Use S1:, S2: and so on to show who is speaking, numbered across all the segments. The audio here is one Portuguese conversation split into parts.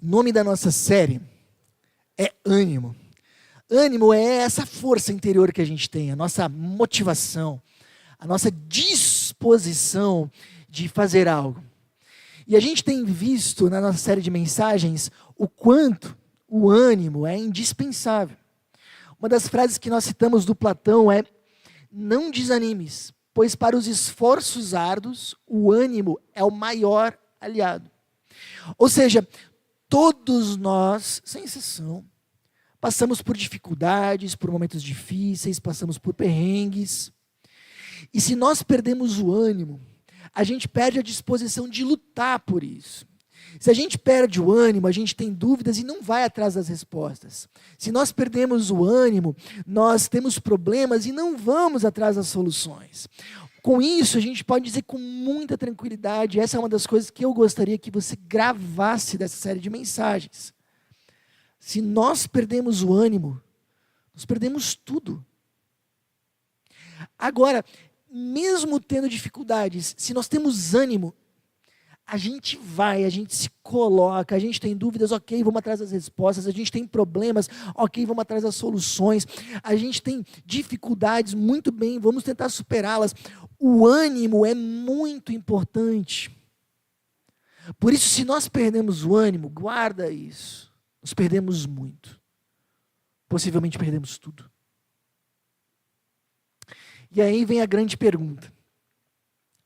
S1: O nome da nossa série é Ânimo. Ânimo é essa força interior que a gente tem, a nossa motivação, a nossa disposição de fazer algo. E a gente tem visto na nossa série de mensagens o quanto o ânimo é indispensável. Uma das frases que nós citamos do Platão é: não desanimes, pois para os esforços árduos, o ânimo é o maior aliado. Ou seja, todos nós, sem exceção, passamos por dificuldades, por momentos difíceis, passamos por perrengues. E se nós perdemos o ânimo, a gente perde a disposição de lutar por isso. Se a gente perde o ânimo, a gente tem dúvidas e não vai atrás das respostas. Se nós perdemos o ânimo, nós temos problemas e não vamos atrás das soluções. Com isso, a gente pode dizer com muita tranquilidade, essa é uma das coisas que eu gostaria que você gravasse dessa série de mensagens. Se nós perdemos o ânimo, nós perdemos tudo. Agora, mesmo tendo dificuldades, se nós temos ânimo, a gente se coloca, a gente tem dúvidas, ok, vamos atrás das respostas, a gente tem problemas, ok, vamos atrás das soluções, a gente tem dificuldades, muito bem, vamos tentar superá-las. O ânimo é muito importante. Por isso, se nós perdemos o ânimo, guarda isso, nós perdemos muito, possivelmente perdemos tudo. E aí vem a grande pergunta: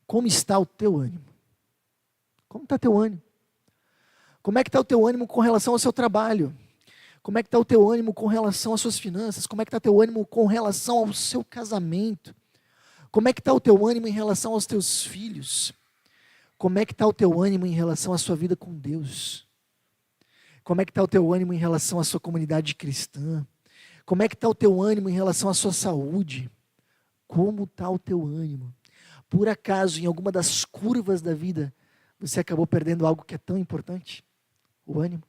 S1: como está o teu ânimo? Como está teu ânimo? Como é que está o teu ânimo com relação ao seu trabalho? Como é que está o teu ânimo com relação às suas finanças? Como é que está o teu ânimo com relação ao seu casamento? Como é que está o teu ânimo em relação aos teus filhos? Como é que está o teu ânimo em relação à sua vida com Deus? Como é que está o teu ânimo em relação à sua comunidade cristã? Como é que está o teu ânimo em relação à sua saúde? Como está o teu ânimo? Por acaso, em alguma das curvas da vida, você acabou perdendo algo que é tão importante? O ânimo.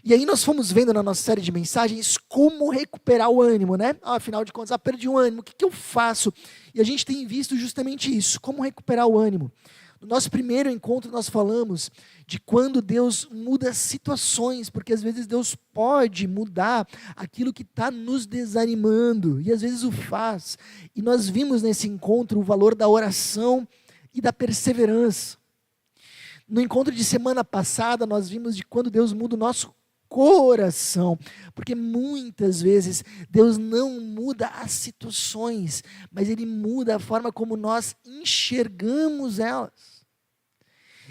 S1: E aí nós fomos vendo na nossa série de mensagens como recuperar o ânimo, né? Afinal de contas, perdi o ânimo, o que eu faço? E a gente tem visto justamente isso, como recuperar o ânimo. No nosso primeiro encontro nós falamos de quando Deus muda situações, porque às vezes Deus pode mudar aquilo que está nos desanimando, e às vezes o faz. E nós vimos nesse encontro o valor da oração e da perseverança. No encontro de semana passada, nós vimos de quando Deus muda o nosso coração, porque muitas vezes Deus não muda as situações, mas Ele muda a forma como nós enxergamos elas.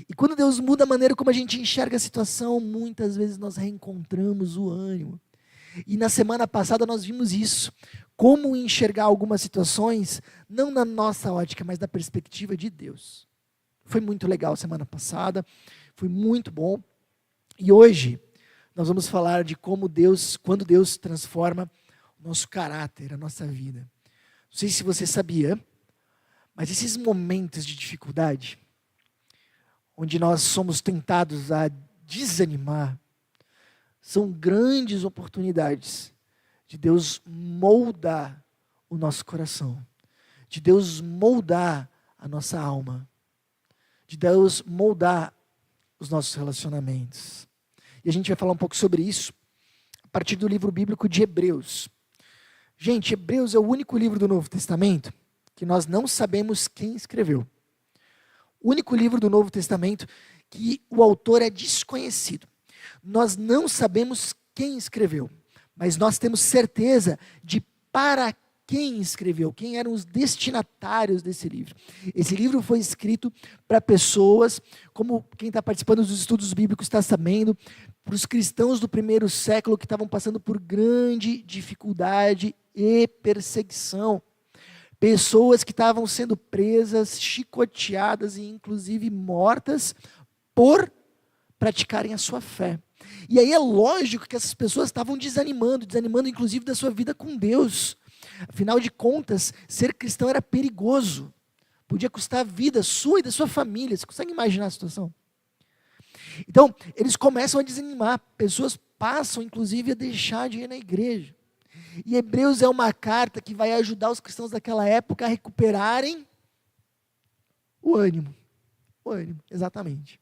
S1: E quando Deus muda a maneira como a gente enxerga a situação, muitas vezes nós reencontramos o ânimo. E na semana passada nós vimos isso, como enxergar algumas situações, não na nossa ótica, mas da perspectiva de Deus. Foi muito legal a semana passada, foi muito bom. E hoje nós vamos falar de como Deus, quando Deus transforma o nosso caráter, a nossa vida. Não sei se você sabia, mas esses momentos de dificuldade, onde nós somos tentados a desanimar, são grandes oportunidades de Deus moldar o nosso coração, de Deus moldar a nossa alma, de Deus moldar os nossos relacionamentos. E a gente vai falar um pouco sobre isso a partir do livro bíblico de Hebreus. Gente, Hebreus é o único livro do Novo Testamento que nós não sabemos quem escreveu. O único livro do Novo Testamento que o autor é desconhecido. Nós não sabemos quem escreveu, mas nós temos certeza de para quem escreveu, quem eram os destinatários desse livro. Esse livro foi escrito para pessoas, como quem está participando dos estudos bíblicos está sabendo, para os cristãos do primeiro século que estavam passando por grande dificuldade e perseguição. Pessoas que estavam sendo presas, chicoteadas e inclusive mortas por praticarem a sua fé. E aí é lógico que essas pessoas estavam desanimando inclusive da sua vida com Deus. Afinal de contas, ser cristão era perigoso. Podia custar a vida sua e da sua família. Você consegue imaginar a situação? Então, eles começam a desanimar. Pessoas passam, inclusive, a deixar de ir na igreja. E Hebreus é uma carta que vai ajudar os cristãos daquela época a recuperarem o ânimo. O ânimo, exatamente.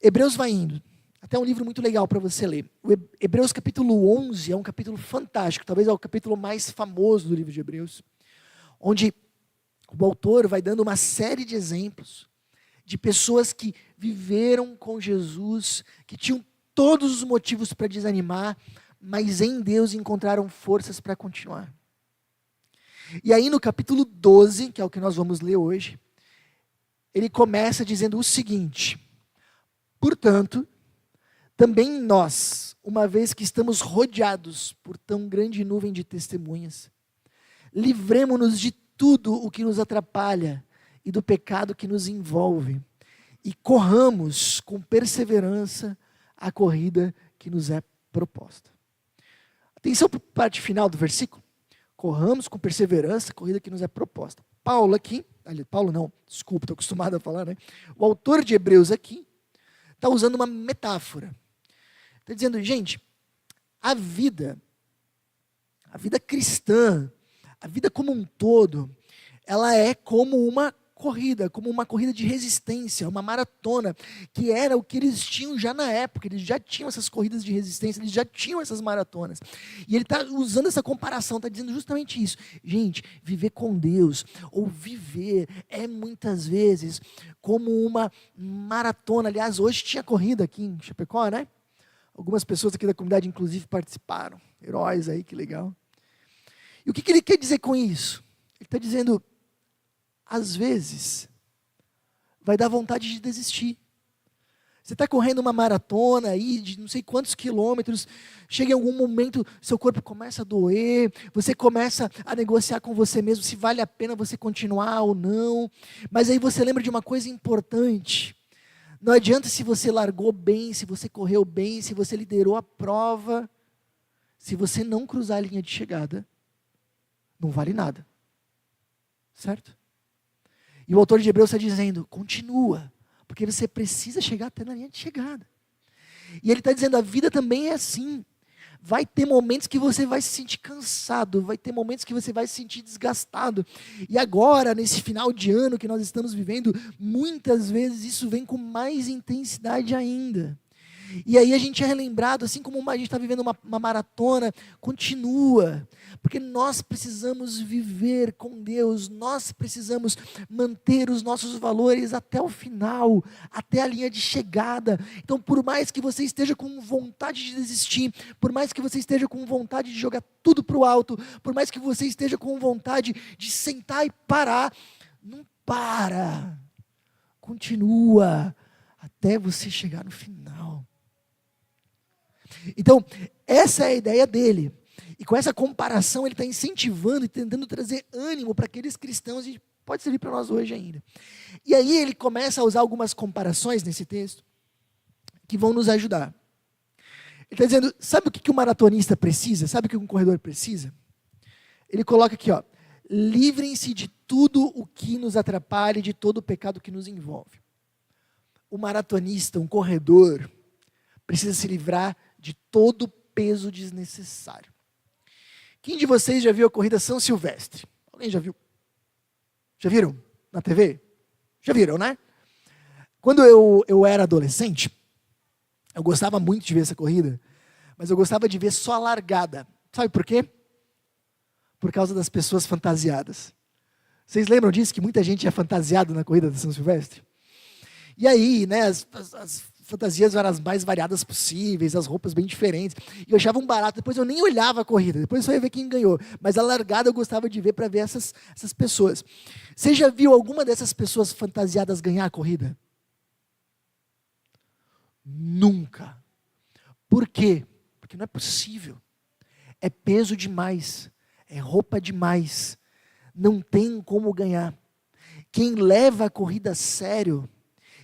S1: Hebreus vai indo. Até um livro muito legal para você ler. O Hebreus capítulo 11 é um capítulo fantástico, talvez é o capítulo mais famoso do livro de Hebreus, onde o autor vai dando uma série de exemplos de pessoas que viveram com Jesus, que tinham todos os motivos para desanimar, mas em Deus encontraram forças para continuar. E aí no capítulo 12, que é o que nós vamos ler hoje, ele começa dizendo o seguinte: portanto, também nós, uma vez que estamos rodeados por tão grande nuvem de testemunhas, livremo-nos de tudo o que nos atrapalha e do pecado que nos envolve, e corramos com perseverança a corrida que nos é proposta. Atenção para a parte final do versículo. Corramos com perseverança a corrida que nos é proposta. Paulo aqui, Paulo não, desculpa, estou acostumado a falar, né? O autor de Hebreus aqui está usando uma metáfora. Está dizendo, gente, a vida cristã, a vida como um todo, ela é como uma corrida de resistência, uma maratona, que era o que eles tinham já na época. Eles já tinham essas corridas de resistência, eles já tinham essas maratonas. E ele está usando essa comparação, está dizendo justamente isso. Gente, viver com Deus, ou viver, é muitas vezes como uma maratona. Aliás, hoje tinha corrida aqui em Chapecó, né? Algumas pessoas aqui da comunidade, inclusive, participaram. Heróis aí, que legal. E o que ele quer dizer com isso? Ele está dizendo, às vezes, vai dar vontade de desistir. Você está correndo uma maratona aí de não sei quantos quilômetros, chega em algum momento, seu corpo começa a doer, você começa a negociar com você mesmo se vale a pena você continuar ou não, mas aí você lembra de uma coisa importante. Não adianta se você largou bem, se você correu bem, se você liderou a prova, se você não cruzar a linha de chegada, não vale nada. Certo? E o autor de Hebreus está dizendo, continua, porque você precisa chegar até na linha de chegada. E ele está dizendo, a vida também é assim. Vai ter momentos que você vai se sentir cansado, vai ter momentos que você vai se sentir desgastado. E agora, nesse final de ano que nós estamos vivendo, muitas vezes isso vem com mais intensidade ainda. E aí a gente é relembrado, assim como a gente está vivendo uma maratona, continua, porque nós precisamos viver com Deus, nós precisamos manter os nossos valores até o final, até a linha de chegada. Então, por mais que você esteja com vontade de desistir, por mais que você esteja com vontade de jogar tudo para o alto, por mais que você esteja com vontade de sentar e parar, não para, continua, até você chegar no final. Então, essa é a ideia dele. E com essa comparação, ele está incentivando e tentando trazer ânimo para aqueles cristãos, e pode servir para nós hoje ainda. E aí ele começa a usar algumas comparações nesse texto, que vão nos ajudar. Ele está dizendo, sabe o que um maratonista precisa? Sabe o que um corredor precisa? Ele coloca aqui, livrem-se de tudo o que nos atrapalha, de todo o pecado que nos envolve. O maratonista, um corredor, precisa se livrar de todo peso desnecessário. Quem de vocês já viu a corrida São Silvestre? Alguém já viu? Já viram? Na TV? Já viram, né? Quando eu era adolescente, eu gostava muito de ver essa corrida, mas eu gostava de ver só a largada. Sabe por quê? Por causa das pessoas fantasiadas. Vocês lembram disso? Que muita gente é fantasiado na corrida da São Silvestre? E aí, né, as fantasias eram as mais variadas possíveis, as roupas bem diferentes. E eu achava um barato. Depois eu nem olhava a corrida. Depois eu só ia ver quem ganhou. Mas a largada eu gostava de ver para ver essas pessoas. Você já viu alguma dessas pessoas fantasiadas ganhar a corrida? Nunca. Por quê? Porque não é possível. É peso demais. É roupa demais. Não tem como ganhar. Quem leva a corrida a sério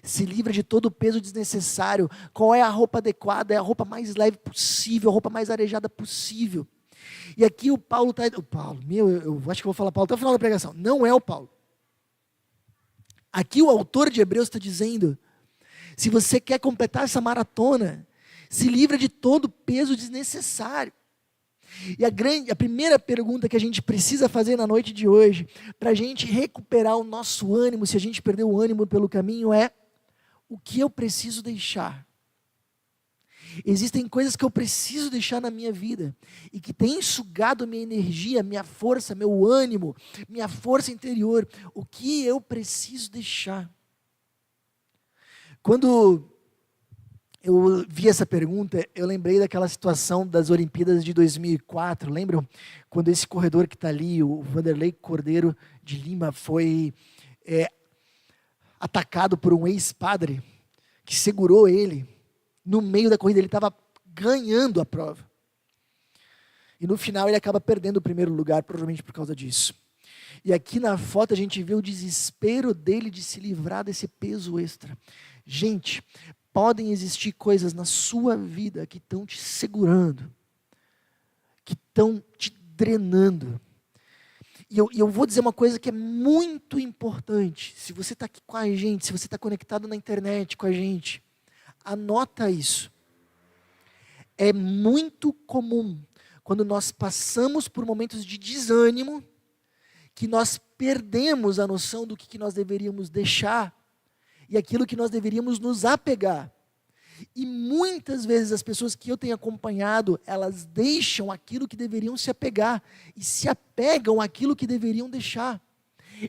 S1: se livra de todo o peso desnecessário. Qual é a roupa adequada? É a roupa mais leve possível, a roupa mais arejada possível. E aqui o Paulo está... eu acho que eu vou falar Paulo até o final da pregação. Não é o Paulo. Aqui o autor de Hebreus está dizendo, se você quer completar essa maratona, se livra de todo o peso desnecessário. E a primeira pergunta que a gente precisa fazer na noite de hoje, para a gente recuperar o nosso ânimo, se a gente perdeu o ânimo pelo caminho, é: o que eu preciso deixar. Existem coisas que eu preciso deixar na minha vida e que têm sugado minha energia, minha força, meu ânimo, minha força interior. O que eu preciso deixar? Quando eu vi essa pergunta, eu lembrei daquela situação das Olimpíadas de 2004. Lembram? Quando esse corredor que está ali, o Vanderlei Cordeiro de Lima, foi atacado por um ex-padre que segurou ele. No meio da corrida, ele estava ganhando a prova. E no final, ele acaba perdendo o primeiro lugar, provavelmente por causa disso. E aqui na foto, a gente vê o desespero dele de se livrar desse peso extra. Gente, podem existir coisas na sua vida que estão te segurando, que estão te drenando. E eu vou dizer uma coisa que é muito importante. Se você está aqui com a gente, se você está conectado na internet com a gente, anota isso. É muito comum, quando nós passamos por momentos de desânimo, que nós perdemos a noção do que nós deveríamos deixar e aquilo que nós deveríamos nos apegar. E muitas vezes as pessoas que eu tenho acompanhado, elas deixam aquilo que deveriam se apegar e se apegam àquilo que deveriam deixar.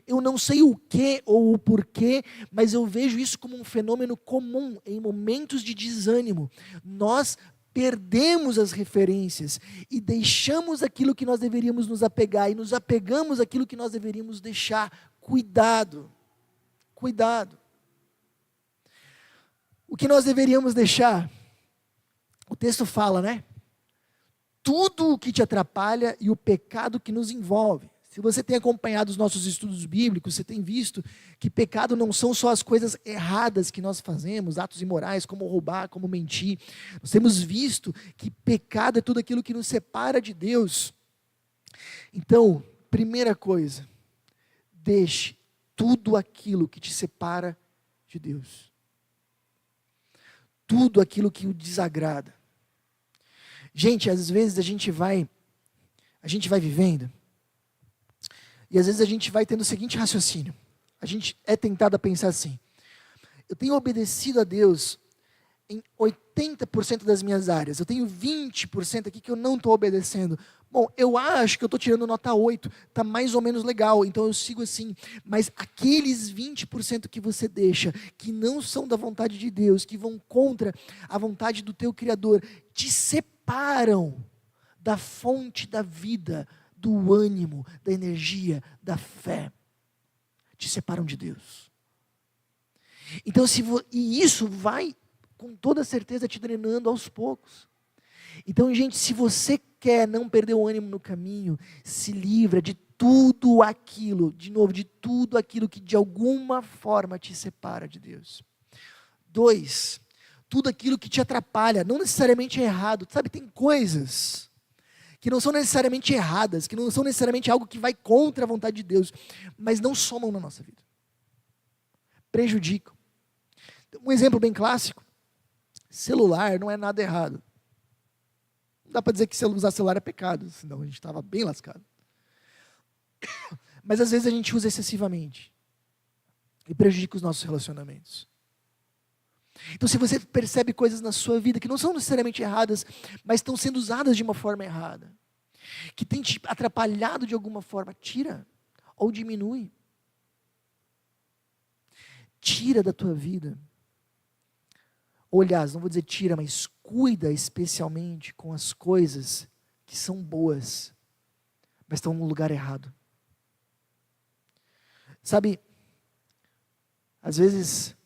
S1: Eu não sei o que ou o porquê, mas eu vejo isso como um fenômeno comum em momentos de desânimo. Nós perdemos as referências e deixamos aquilo que nós deveríamos nos apegar e nos apegamos àquilo que nós deveríamos deixar. Cuidado, cuidado. O que nós deveríamos deixar? O texto fala, né? Tudo o que te atrapalha e o pecado que nos envolve. Se você tem acompanhado os nossos estudos bíblicos, você tem visto que pecado não são só as coisas erradas que nós fazemos, atos imorais, como roubar, como mentir. Nós temos visto que pecado é tudo aquilo que nos separa de Deus. Então, primeira coisa, deixe tudo aquilo que te separa de Deus. Tudo aquilo que o desagrada. Gente, às vezes a gente vai vivendo, e às vezes a gente vai tendo o seguinte raciocínio. A gente é tentado a pensar assim: eu tenho obedecido a Deus em 80% das minhas áreas. Eu tenho 20% aqui que eu não estou obedecendo. Bom, eu acho que eu estou tirando nota 8, está mais ou menos legal, então eu sigo assim. Mas aqueles 20% que você deixa, que não são da vontade de Deus, que vão contra a vontade do teu Criador, te separam da fonte da vida, do ânimo, da energia, da fé. Te separam de Deus. Então, e isso vai, com toda certeza, te drenando aos poucos. Então, gente, se você quer não perder o ânimo no caminho, se livra de tudo aquilo, de novo, de tudo aquilo que de alguma forma te separa de Deus. 2, tudo aquilo que te atrapalha, não necessariamente é errado. Sabe, tem coisas que não são necessariamente erradas, que não são necessariamente algo que vai contra a vontade de Deus, mas não somam na nossa vida. Prejudicam. Um exemplo bem clássico: celular não é nada errado. Não dá para dizer que usar celular é pecado, senão a gente estava bem lascado. Mas às vezes a gente usa excessivamente e prejudica os nossos relacionamentos. Então, se você percebe coisas na sua vida que não são necessariamente erradas, mas estão sendo usadas de uma forma errada, que tem te atrapalhado de alguma forma, tira ou diminui. Tira da tua vida. Ou, aliás, não vou dizer tira, mas cuida especialmente com as coisas que são boas, mas estão no lugar errado. Sabe, às vezes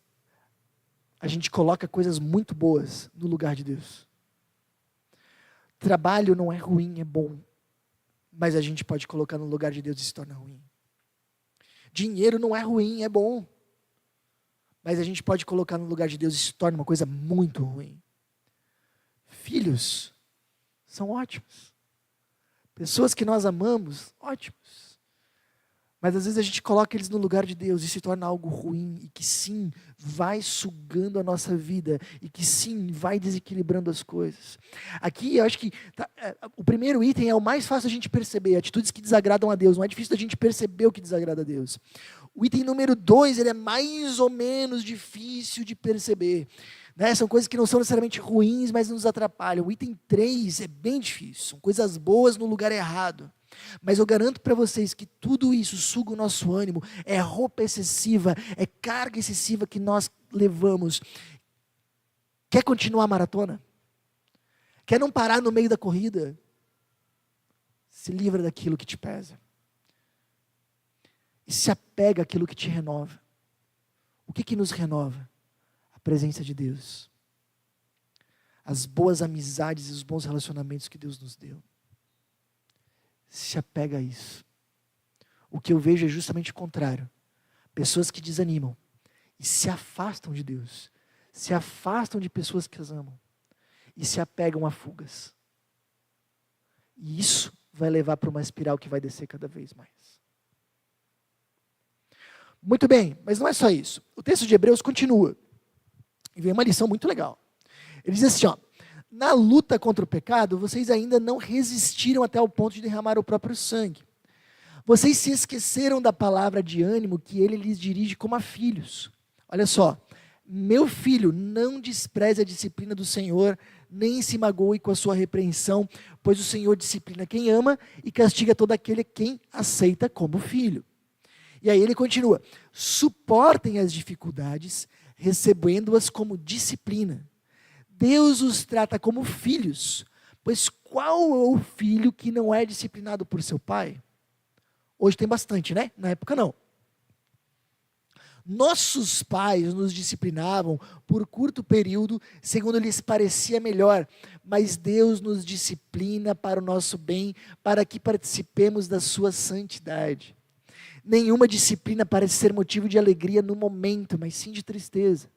S1: a gente coloca coisas muito boas no lugar de Deus. Trabalho não é ruim, é bom. Mas a gente pode colocar no lugar de Deus e se torna ruim. Dinheiro não é ruim, é bom. Mas a gente pode colocar no lugar de Deus e se torna uma coisa muito ruim. Filhos são ótimos. Pessoas que nós amamos, ótimos. Mas às vezes a gente coloca eles no lugar de Deus e se torna algo ruim, e que sim, vai sugando a nossa vida, e que sim, vai desequilibrando as coisas. Aqui eu acho que o primeiro item é o mais fácil a gente perceber: atitudes que desagradam a Deus. Não é difícil a gente perceber o que desagrada a Deus. O item número 2, ele é mais ou menos difícil de perceber. Né? São coisas que não são necessariamente ruins, mas nos atrapalham. O item 3 é bem difícil, são coisas boas no lugar errado. Mas eu garanto para vocês que tudo isso suga o nosso ânimo, é roupa excessiva, é carga excessiva que nós levamos. Quer continuar a maratona? Quer não parar no meio da corrida? Se livra daquilo que te pesa. E se apega àquilo que te renova. O que nos renova? A presença de Deus. As boas amizades e os bons relacionamentos que Deus nos deu. Se apega a isso. O que eu vejo é justamente o contrário. Pessoas que desanimam e se afastam de Deus. Se afastam de pessoas que as amam. E se apegam a fugas. E isso vai levar para uma espiral que vai descer cada vez mais. Muito bem, mas não é só isso. O texto de Hebreus continua. E vem uma lição muito legal. Ele diz assim, ó. Na luta contra o pecado, vocês ainda não resistiram até o ponto de derramar o próprio sangue. Vocês se esqueceram da palavra de ânimo que ele lhes dirige como a filhos. Olha só. Meu filho, não despreze a disciplina do Senhor, nem se magoe com a sua repreensão, pois o Senhor disciplina quem ama e castiga todo aquele quem aceita como filho. E aí ele continua, suportem as dificuldades, recebendo-as como disciplina. Deus os trata como filhos, pois qual é o filho que não é disciplinado por seu pai? Hoje tem bastante, né? Na época não. Nossos pais nos disciplinavam por curto período, segundo lhes parecia melhor, mas Deus nos disciplina para o nosso bem, para que participemos da sua santidade. Nenhuma disciplina parece ser motivo de alegria no momento, mas sim de tristeza.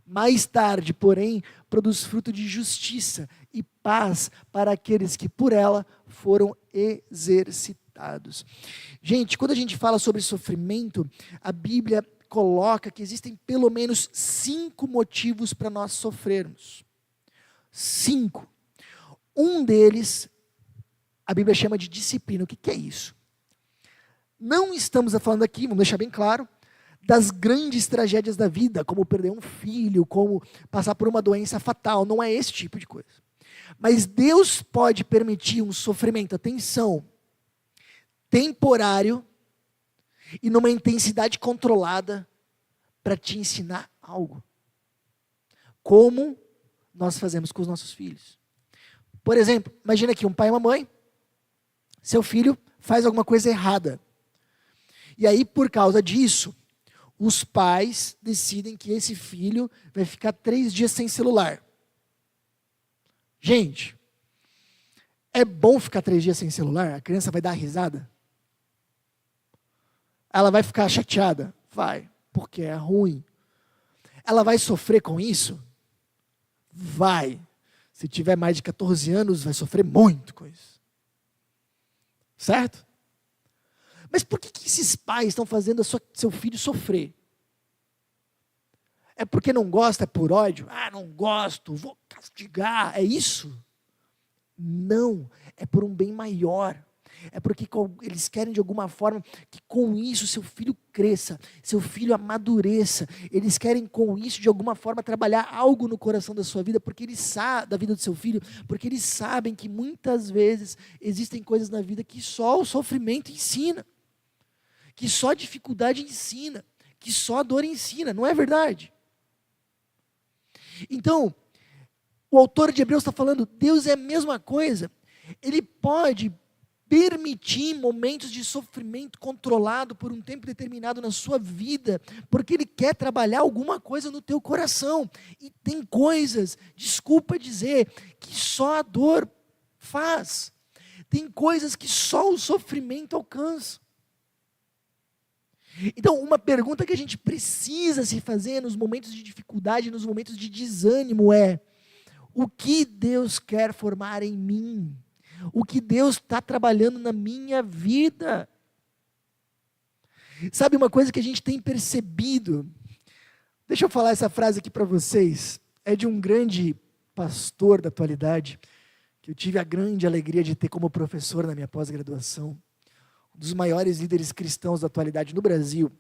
S1: Mais tarde, porém, produz fruto de justiça e paz para aqueles que por ela foram exercitados. Gente, quando a gente fala sobre sofrimento, a Bíblia coloca que existem pelo menos 5 motivos para nós sofrermos. 5. Um deles, a Bíblia chama de disciplina. O que é isso? Não estamos falando aqui, vamos deixar bem claro, das grandes tragédias da vida, como perder um filho, como passar por uma doença fatal. Não é esse tipo de coisa. Mas Deus pode permitir um sofrimento, atenção, temporário, e numa intensidade controlada para te ensinar algo. Como nós fazemos com os nossos filhos. Por exemplo, imagina aqui um pai e uma mãe, seu filho faz alguma coisa errada. E aí, por causa disso, os pais decidem que esse filho vai ficar 3 dias sem celular. Gente, é bom ficar 3 dias sem celular? A criança vai dar risada? Ela vai ficar chateada? Vai, porque é ruim. Ela vai sofrer com isso? Vai. Se tiver mais de 14 anos, vai sofrer muito com isso. Certo? Mas por que esses pais estão fazendo seu filho sofrer? É porque não gosta, é por ódio? Ah, não gosto, vou castigar, é isso? Não, é por um bem maior. É porque eles querem de alguma forma que com isso seu filho cresça, seu filho amadureça. Eles querem com isso de alguma forma trabalhar algo no coração da sua vida, porque eles sabem da vida do seu filho, porque eles sabem que muitas vezes existem coisas na vida que só o sofrimento ensina, que só a dificuldade ensina, que só a dor ensina, não é verdade? Então, o autor de Hebreus está falando, Deus é a mesma coisa, Ele pode permitir momentos de sofrimento controlado por um tempo determinado na sua vida, porque Ele quer trabalhar alguma coisa no teu coração. E tem coisas, desculpa dizer, que só a dor faz. Tem coisas que só o sofrimento alcança. Então, uma pergunta que a gente precisa se fazer nos momentos de dificuldade, nos momentos de desânimo é: o que Deus quer formar em mim? O que Deus está trabalhando na minha vida? Sabe uma coisa que a gente tem percebido? Deixa eu falar essa frase aqui para vocês. É de um grande pastor da atualidade, que eu tive a grande alegria de ter como professor na minha pós-graduação. Um dos maiores líderes cristãos da atualidade no Brasil.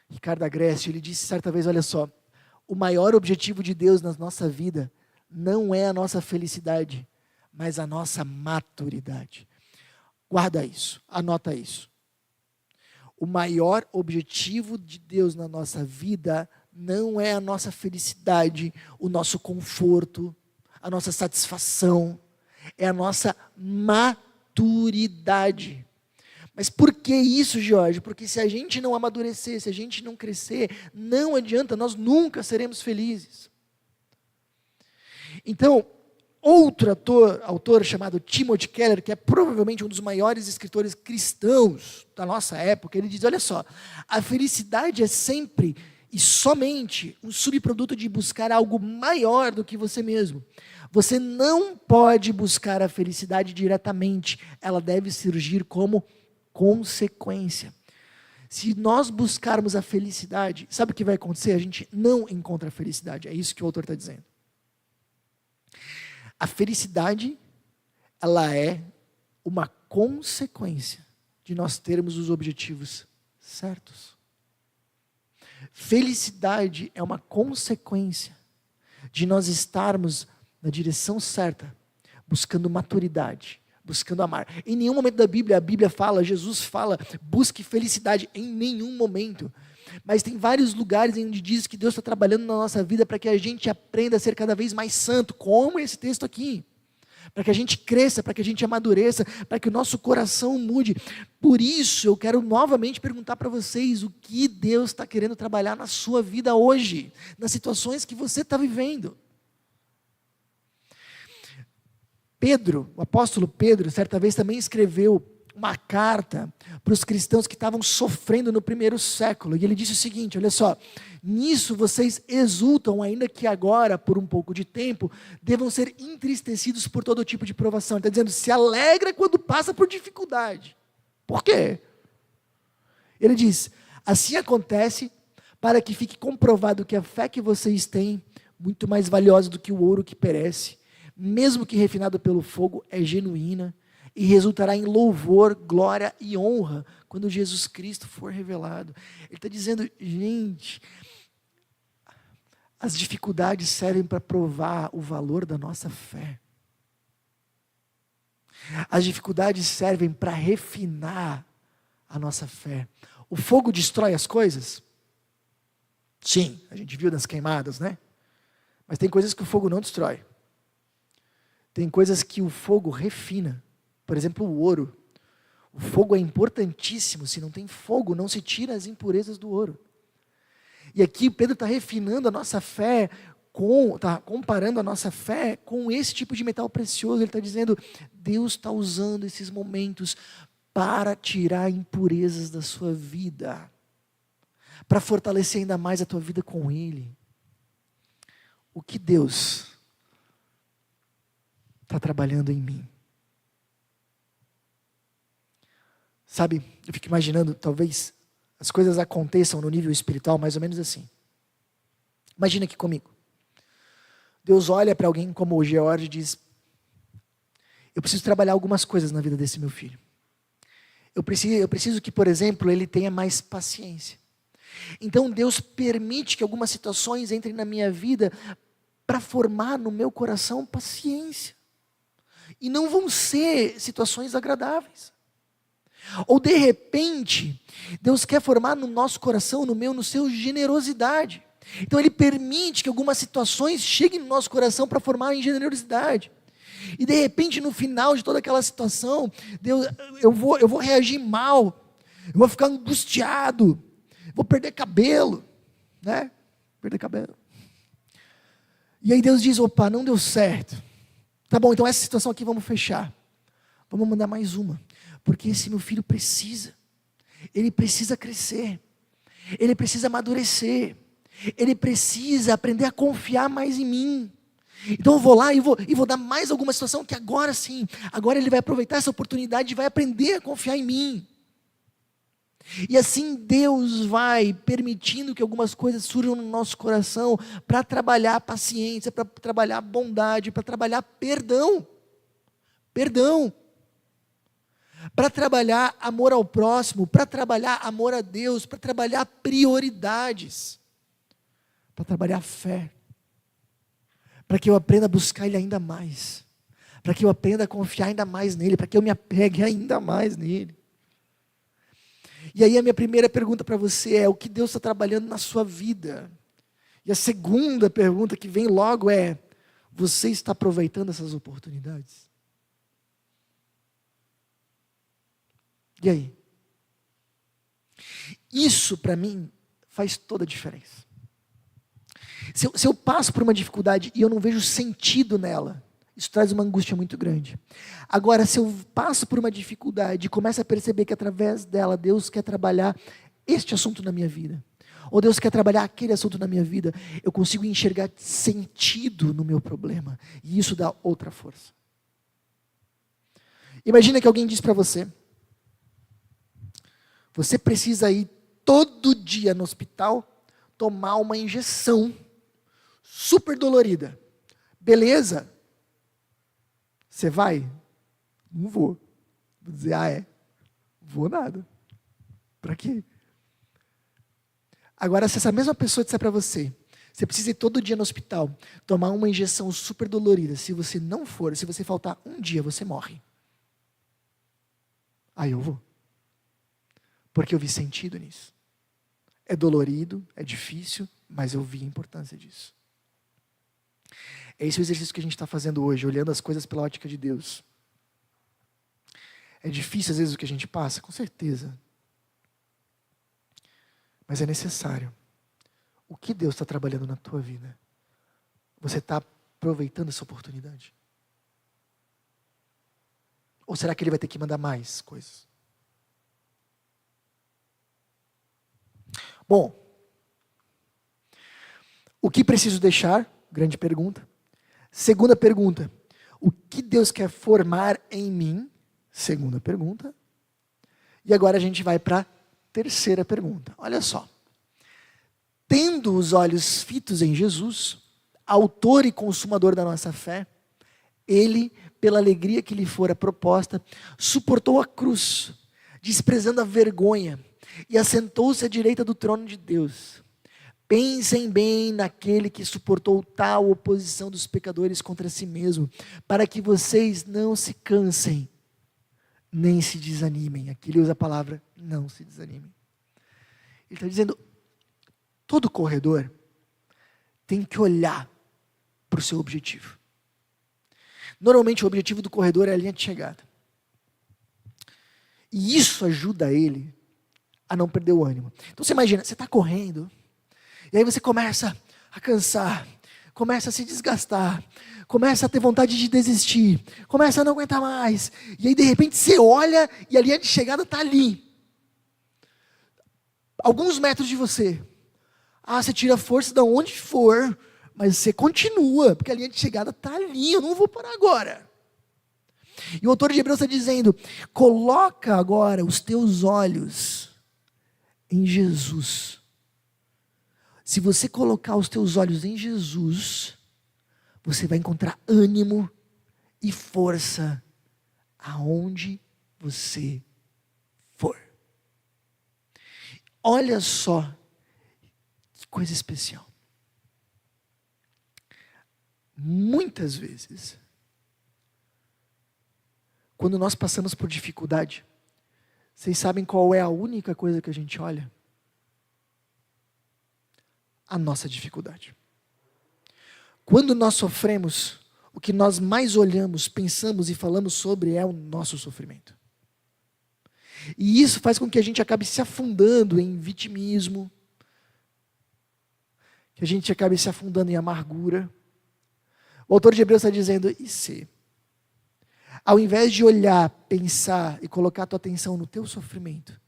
S1: Ricardo Agreste, ele disse certa vez, olha só, o maior objetivo de Deus na nossa vida não é a nossa felicidade, mas a nossa maturidade. Guarda isso, anota isso. O maior objetivo de Deus na nossa vida não é a nossa felicidade, o nosso conforto, a nossa satisfação, é a nossa maturidade. Mas por que isso, Jorge? Porque se a gente não amadurecer, se a gente não crescer, não adianta, nós nunca seremos felizes. Então, outro autor chamado Timothy Keller, que é provavelmente um dos maiores escritores cristãos da nossa época, ele diz, olha só, a felicidade é sempre e somente um subproduto de buscar algo maior do que você mesmo. Você não pode buscar a felicidade diretamente, ela deve surgir como consequência. Se nós buscarmos a felicidade, sabe o que vai acontecer? A gente não encontra a felicidade, é isso que o autor está dizendo. A felicidade, ela é uma consequência de nós termos os objetivos certos. Felicidade é uma consequência de nós estarmos na direção certa, buscando maturidade, buscando amar. Em nenhum momento da Bíblia, a Bíblia fala, Jesus fala, busque felicidade, em nenhum momento. Mas tem vários lugares onde diz que Deus está trabalhando na nossa vida para que a gente aprenda a ser cada vez mais santo, como esse texto aqui. Para que a gente cresça, para que a gente amadureça, para que o nosso coração mude. Por isso, eu quero novamente perguntar para vocês o que Deus está querendo trabalhar na sua vida hoje, nas situações que você está vivendo. Pedro, o apóstolo Pedro, certa vez também escreveu uma carta para os cristãos que estavam sofrendo no primeiro século, e ele disse o seguinte, olha só, nisso vocês exultam, ainda que agora, por um pouco de tempo, devam ser entristecidos por todo tipo de provação. Ele está dizendo, se alegra quando passa por dificuldade. Por quê? Ele diz, assim acontece para que fique comprovado que a fé que vocês têm, muito mais valiosa do que o ouro que perece, mesmo que refinado pelo fogo, é genuína, e resultará em louvor, glória e honra, quando Jesus Cristo for revelado. Ele está dizendo, gente, as dificuldades servem para provar o valor da nossa fé. As dificuldades servem para refinar a nossa fé. O fogo destrói as coisas? Sim, a gente viu nas queimadas, né? Mas tem coisas que o fogo não destrói. Tem coisas que o fogo refina. Por exemplo, o ouro. O fogo é importantíssimo. Se não tem fogo, não se tira as impurezas do ouro. E aqui Pedro está refinando a nossa fé, está comparando a nossa fé com esse tipo de metal precioso. Ele está dizendo, Deus está usando esses momentos para tirar impurezas da sua vida, para fortalecer ainda mais a tua vida com Ele. O que Deus está trabalhando em mim? Sabe, eu fico imaginando, talvez as coisas aconteçam no nível espiritual mais ou menos assim. Imagina aqui comigo. Deus olha para alguém como o George e diz, eu preciso trabalhar algumas coisas na vida desse meu filho. Eu preciso que, por exemplo, ele tenha mais paciência. Então Deus permite que algumas situações entrem na minha vida para formar no meu coração paciência. E não vão ser situações agradáveis. Ou de repente, Deus quer formar no nosso coração, no meu, no seu, generosidade. Então Ele permite que algumas situações cheguem no nosso coração para formar em generosidade. E de repente, no final de toda aquela situação, eu vou reagir mal, eu vou ficar angustiado, vou perder cabelo, né? Perder cabelo. E aí Deus diz, opa, não deu certo. Tá bom, então essa situação aqui vamos fechar. Vamos mandar mais uma. Porque esse meu filho precisa. Ele precisa crescer. Ele precisa amadurecer. Ele precisa aprender a confiar mais em mim. Então eu vou lá e vou dar mais alguma situação que agora sim, agora ele vai aproveitar essa oportunidade e vai aprender a confiar em mim. E assim Deus vai permitindo que algumas coisas surjam no nosso coração para trabalhar a paciência, para trabalhar a bondade, para trabalhar perdão. Perdão. para trabalhar amor ao próximo, para trabalhar amor a Deus, para trabalhar prioridades, para trabalhar fé, para que eu aprenda a buscar Ele ainda mais, para que eu aprenda a confiar ainda mais nele, para que eu me apegue ainda mais nele. E aí a minha primeira pergunta para você é: o que Deus está trabalhando na sua vida? E a segunda pergunta que vem logo é: você está aproveitando essas oportunidades? E aí? Isso para mim faz toda a diferença. Se eu passo por uma dificuldade e eu não vejo sentido nela, isso traz uma angústia muito grande. Agora, se eu passo por uma dificuldade e começo a perceber que através dela Deus quer trabalhar este assunto na minha vida, ou Deus quer trabalhar aquele assunto na minha vida, eu consigo enxergar sentido no meu problema, e isso dá outra força. Imagina que alguém diz para você: você precisa ir todo dia no hospital tomar uma injeção super dolorida. Beleza? Você vai? Não vou. Vou dizer: ah, é? Vou nada. Para quê? Agora, se essa mesma pessoa disser para você: você precisa ir todo dia no hospital tomar uma injeção super dolorida, se você não for, se você faltar um dia, você morre. Aí eu vou. Porque eu vi sentido nisso. É dolorido, é difícil, mas eu vi a importância disso. É esse o exercício que a gente está fazendo hoje, olhando as coisas pela ótica de Deus. É difícil às vezes o que a gente passa, com certeza. Mas é necessário. O que Deus está trabalhando na tua vida? Você está aproveitando essa oportunidade? Ou será que Ele vai ter que mandar mais coisas? Bom, o que preciso deixar? Grande pergunta. Segunda pergunta: o que Deus quer formar em mim? Segunda pergunta. E agora a gente vai para a terceira pergunta. Olha só. Tendo os olhos fitos em Jesus, autor e consumador da nossa fé, Ele, pela alegria que lhe fora proposta, suportou a cruz, desprezando a vergonha, e assentou-se à direita do trono de Deus. Pensem bem naquele que suportou tal oposição dos pecadores contra si mesmo, para que vocês não se cansem, nem se desanimem. Aqui ele usa a palavra não se desanimem. Ele está dizendo: todo corredor tem que olhar para o seu objetivo. Normalmente o objetivo do corredor é a linha de chegada. E isso ajuda ele a não perder o ânimo. Então você imagina, você está correndo, e aí você começa a cansar, começa a se desgastar, começa a ter vontade de desistir, começa a não aguentar mais, e aí de repente você olha e a linha de chegada está ali, alguns metros de você. Você tira força de onde for, mas você continua, porque a linha de chegada está ali, eu não vou parar agora. E o autor de Hebreus está dizendo: coloca agora os teus olhos em Jesus. Se você colocar os teus olhos em Jesus, você vai encontrar ânimo e força aonde você for. Olha só que coisa especial. Muitas vezes, quando nós passamos por dificuldade, vocês sabem qual é a única coisa que a gente olha? A nossa dificuldade. Quando nós sofremos, o que nós mais olhamos, pensamos e falamos sobre é o nosso sofrimento. E isso faz com que a gente acabe se afundando em vitimismo, que a gente acabe se afundando em amargura. O autor de Hebreus está dizendo: e se, ao invés de olhar, pensar e colocar a tua atenção no teu sofrimento,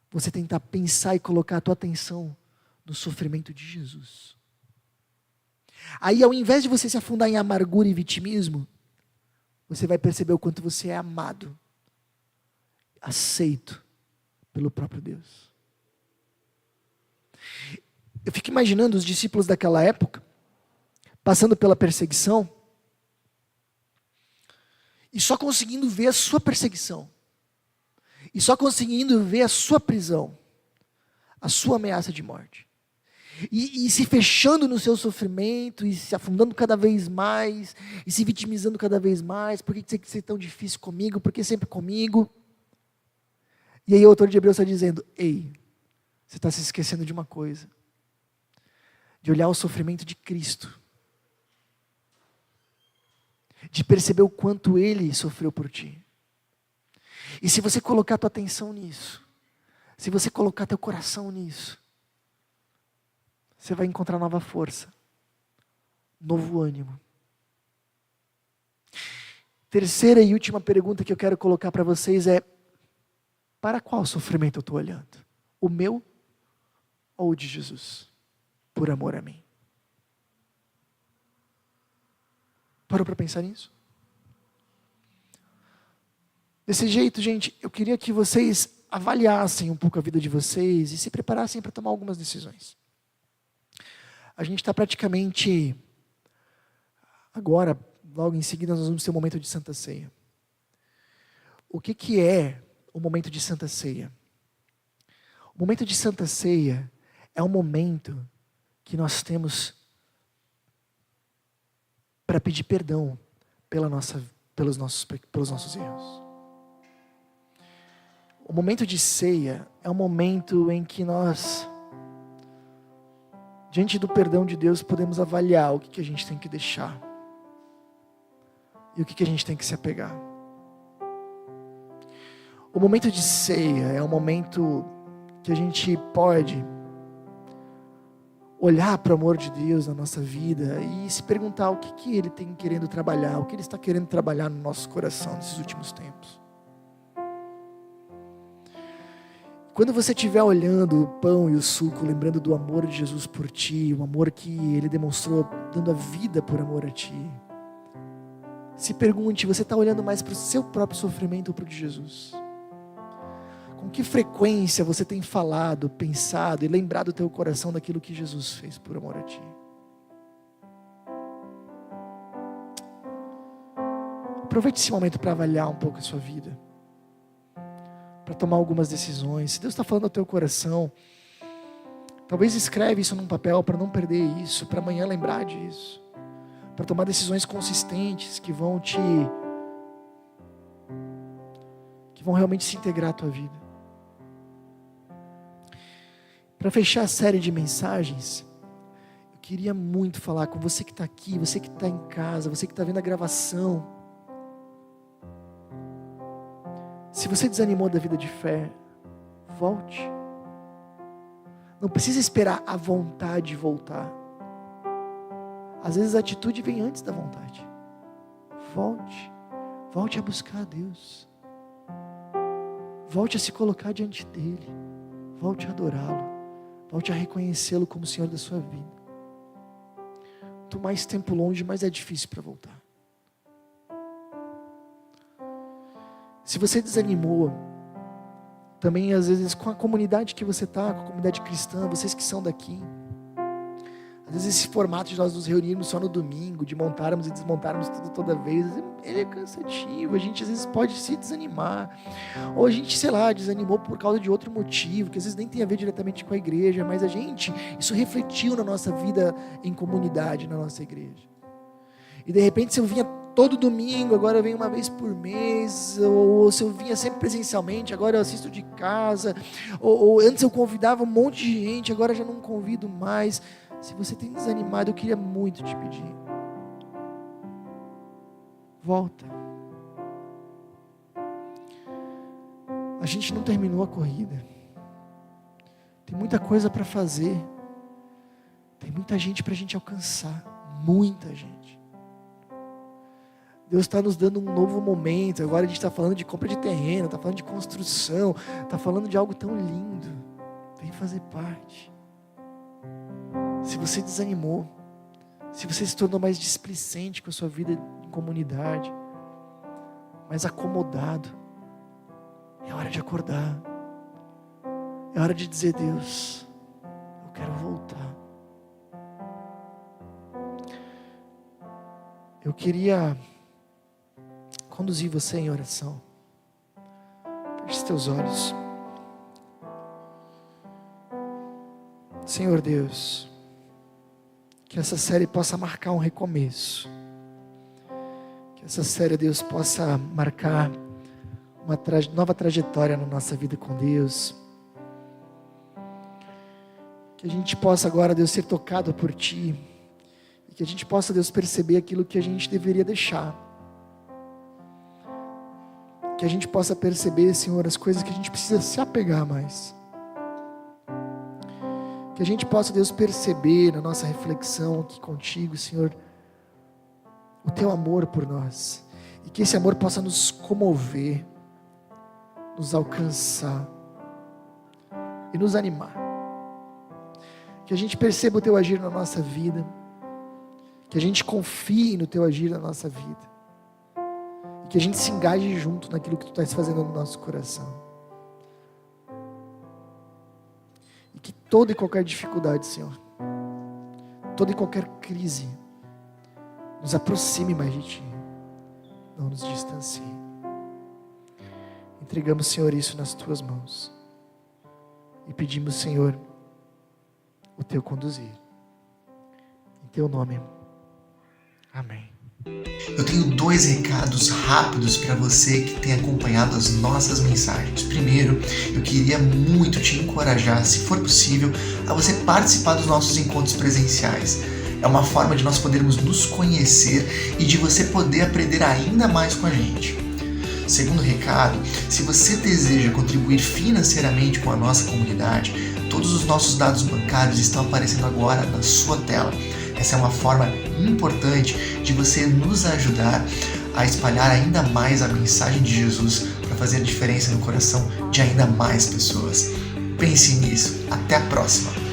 S1: você tentar pensar e colocar a tua atenção no sofrimento de Jesus. Aí, ao invés de você se afundar em amargura e vitimismo, você vai perceber o quanto você é amado, aceito pelo próprio Deus. Eu fico imaginando os discípulos daquela época, passando pela perseguição, e só conseguindo ver a sua perseguição. e só conseguindo ver a sua prisão, a sua ameaça de morte. E se fechando no seu sofrimento, e se afundando cada vez mais, e se vitimizando cada vez mais. Por que tem que ser tão difícil comigo? Por que sempre comigo? E aí o autor de Hebreus está dizendo, ei, você está se esquecendo de uma coisa, de olhar o sofrimento de Cristo, de perceber o quanto Ele sofreu por ti. E se você colocar a tua atenção nisso, se você colocar teu coração nisso, você vai encontrar nova força, novo ânimo. Terceira e última pergunta que eu quero colocar para vocês é: para qual sofrimento eu estou olhando? O meu ou o de Jesus? Por amor a mim. Parou para pensar nisso? Desse jeito, gente, eu queria que vocês avaliassem um pouco a vida de vocês e se preparassem para tomar algumas decisões. A gente está praticamente, agora, logo em seguida, nós vamos ter um momento de Santa Ceia. O que é o momento de Santa Ceia? O momento de Santa Ceia é um momento que nós temos para pedir perdão pelos nossos erros. O momento de ceia é um momento em que nós, diante do perdão de Deus, podemos avaliar o que a gente tem que deixar e o que a gente tem que se apegar. O momento de ceia é um momento que a gente pode olhar para o amor de Deus na nossa vida e se perguntar o que Ele tem querendo trabalhar, o que Ele está querendo trabalhar no nosso coração nesses últimos tempos. Quando você estiver olhando o pão e o suco, lembrando do amor de Jesus por ti, o amor que Ele demonstrou dando a vida por amor a ti, se pergunte, você está olhando mais para o seu próprio sofrimento ou para o de Jesus? Com que frequência você tem falado, pensado e lembrado o teu coração daquilo que Jesus fez por amor a ti? Aproveite esse momento para avaliar um pouco a sua vida, para tomar algumas decisões. Se Deus está falando ao teu coração, talvez escreve isso num papel para não perder isso, para amanhã lembrar disso, para tomar decisões consistentes que vão realmente se integrar à tua vida. Para fechar a série de mensagens, eu queria muito falar com você que está aqui, você que está em casa, você que está vendo a gravação. Se você desanimou da vida de fé, volte. Não precisa esperar a vontade voltar. Às vezes a atitude vem antes da vontade. Volte a buscar a Deus. Volte a se colocar diante dEle. Volte a adorá-lo. Volte a reconhecê-lo como o Senhor da sua vida. Quanto mais tempo longe, mais é difícil para voltar. Se você desanimou, também às vezes com a comunidade que você está, com a comunidade cristã, vocês que são daqui, às vezes esse formato de nós nos reunirmos só no domingo, de montarmos e desmontarmos tudo toda vez, ele é cansativo, a gente às vezes pode se desanimar, ou a gente, desanimou por causa de outro motivo, que às vezes nem tem a ver diretamente com a igreja, mas isso refletiu na nossa vida em comunidade, na nossa igreja. E de repente se eu vinha todo domingo, agora eu venho uma vez por mês, ou se eu vinha sempre presencialmente, agora eu assisto de casa, ou antes eu convidava um monte de gente, agora já não convido mais. Se você tem desanimado, eu queria muito te pedir, volta. A gente não terminou a corrida, tem muita coisa para fazer, tem muita gente para a gente alcançar, muita gente. Deus está nos dando um novo momento. Agora a gente está falando de compra de terreno, está falando de construção, está falando de algo tão lindo. Vem fazer parte. Se você desanimou, se você se tornou mais displicente com a sua vida em comunidade, mais acomodado, é hora de acordar. É hora de dizer: Deus, eu quero voltar. Eu queria conduzir você em oração. teus olhos. Senhor Deus, que essa série possa marcar um recomeço. Que essa série, Deus, possa marcar uma nova trajetória na nossa vida com Deus. Que a gente possa agora, Deus, ser tocado por Ti. E que a gente possa, Deus, perceber aquilo que a gente deveria deixar. Que a gente possa perceber, Senhor, as coisas que a gente precisa se apegar mais. Que a gente possa, Deus, perceber na nossa reflexão aqui contigo, Senhor, o Teu amor por nós. E que esse amor possa nos comover, nos alcançar e nos animar. Que a gente perceba o Teu agir na nossa vida. Que a gente confie no Teu agir na nossa vida. E que a gente se engaje junto naquilo que Tu estás fazendo no nosso coração. E que toda e qualquer dificuldade, Senhor, toda e qualquer crise, nos aproxime mais de Ti, não nos distancie. Entregamos, Senhor, isso nas Tuas mãos. E pedimos, Senhor, o Teu conduzir. Em Teu nome. Amém.
S2: Eu tenho 2 recados rápidos para você que tem acompanhado as nossas mensagens. Primeiro, eu queria muito te encorajar, se for possível, a você participar dos nossos encontros presenciais. É uma forma de nós podermos nos conhecer e de você poder aprender ainda mais com a gente. Segundo recado, se você deseja contribuir financeiramente com a nossa comunidade, todos os nossos dados bancários estão aparecendo agora na sua tela. Essa é uma forma importante de você nos ajudar a espalhar ainda mais a mensagem de Jesus para fazer diferença no coração de ainda mais pessoas. Pense nisso. Até a próxima!